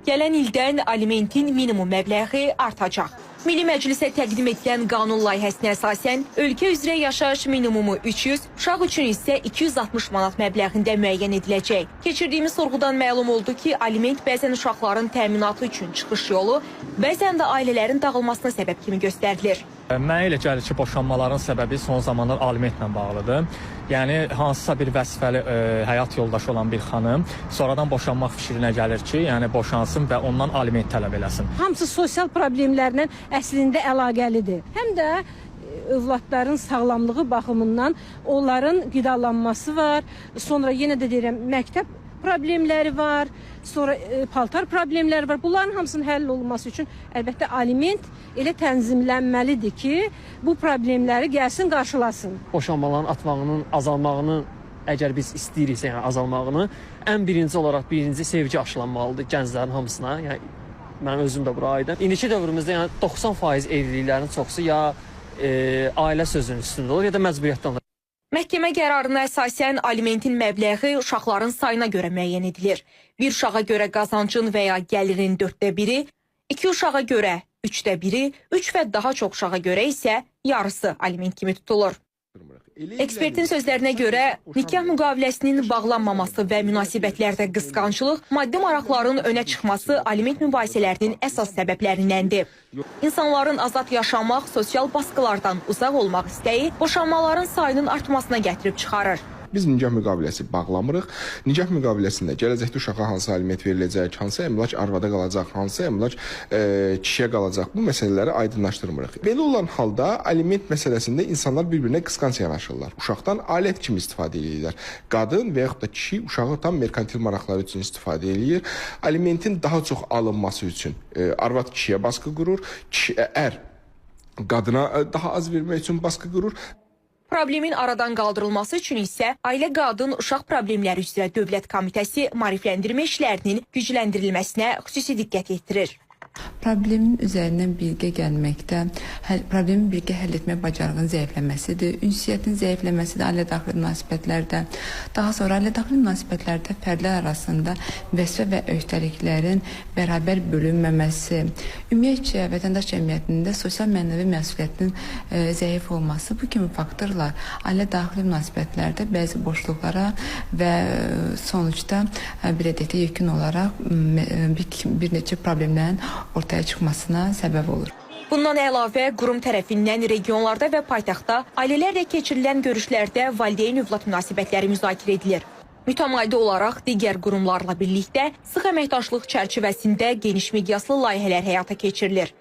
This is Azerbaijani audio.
Gələn ildən alimentin minimum məbləği artacaq. Milli Məclisə təqdim edilən qanun layihəsinə əsasən ölkə üzrə yaşayış minimumu 300, uşaq üçün isə 260 manat məbləğində müəyyən ediləcək. Keçirdiyimiz sorğudan məlum oldu ki, aliment bəzən uşaqların təminatı üçün çıxış yolu, bəzən də ailələrin dağılmasına səbəb kimi göstərilir. Mənə elə gəlir ki, boşanmaların səbəbi son zamanlar alimentlə bağlıdır. Yəni, hansısa bir vəzifəli həyat yoldaşı olan bir xanım sonradan boşanmaq fikrinə gəlir ki, yəni boşansın və ondan aliment tələb eləsin. Hamısı sosial problemlərlə əslində əlaqəlidir. Həm də övladların sağlamlığı baxımından onların qidalanması var. Sonra yenə də deyirəm, məktəb problemləri var, sonra paltar problemləri var. Bunların hamısının həll olunması üçün əlbəttə aliment elə tənzimlənməlidir ki, bu problemləri gəlsin, qarşılasın. Boşanmaların artmağının, azalmağını əgər biz istəyiriksə, yəni azalmağını, ən birinci olaraq sevgi aşılanmalıdır gənclərin hamısına. Yəni mən özüm də bura aidəm. İndiki dövrümüzdə yəni 90% evliliklərin çoxusu ya ailə sözünün üstündə olur, ya da məcburiyyətdən olur. Məhkəmə qərarına əsasən alimentin məbləği uşaqların sayına görə müəyyən edilir. Bir uşağa görə qazancın və ya gəlirin 1/4, 2 uşağa görə 1/3, 3 və daha çox uşağa görə isə yarısı aliment kimi tutulur. Ekspertin sözlərinə görə nikah müqaviləsinin bağlanmaması və münasibətlərdə qısqanclıq, maddi maraqların önə çıxması aliment mübahisələrinin əsas səbəblərindəndir. İnsanların azad yaşamaq, sosial baskılardan uzaq olmaq istəyi boşanmaların sayının artmasına gətirib çıxarır. Biz nikah müqaviləsi bağlamırıq. Nikah müqaviləsində gələcəkdə uşağa hansı aliment veriləcək, hansı əmlak arvada qalacaq, hansı əmlak kişiyə qalacaq, bu məsələləri aydınlaşdırmırıq. Belə olan halda aliment məsələsində insanlar bir-birinə qısqanc yanaşırlar. Uşaqdan alət kimi istifadə edirlər. Qadın və yaxud da kişi uşağı tam merkantil maraqları üçün istifadə edir. Alimentin daha çox alınması üçün arvad kişiyə baskı qurur, ər qadına daha az vermək üçün baskı qurur. Problemin aradan qaldırılması üçün isə Ailə Qadın Uşaq Problemləri üzrə Dövlət Komitəsi maarifləndirmə işlərinin gücləndirilməsinə xüsusi diqqət yetirir. Problemin üzərindən birgə gəlməkdə, problemi birgə həll etmək bacarığının zəifləməsidir, ünsiyyətin zəifləməsidir ailə-daxili münasibətlərdə. Daha sonra ailə-daxili münasibətlərdə fərdlər arasında vəzifə və öhdəliklərin bərabər bölünməməsi, ümumiyyətcə vətəndaş cəmiyyətində sosial mənəvi məsuliyyətin zəif olması, bu kimi faktorlar ailə-daxili münasibətlərdə bəzi boşluqlara və sonuçda bir ədəti yekun olaraq bir neçə problemlərin ortaya çıxmasına səbəb olur. Bundan əlavə, qurum tərəfindən regionlarda və paytaxtda ailələrlə keçirilən görüşlərdə valideyn-övlad münasibətləri müzakirə edilir. Mütəmadi olaraq digər qurumlarla birlikdə sıx əməkdaşlıq çərçivəsində geniş miqyaslı layihələr həyata keçirilir.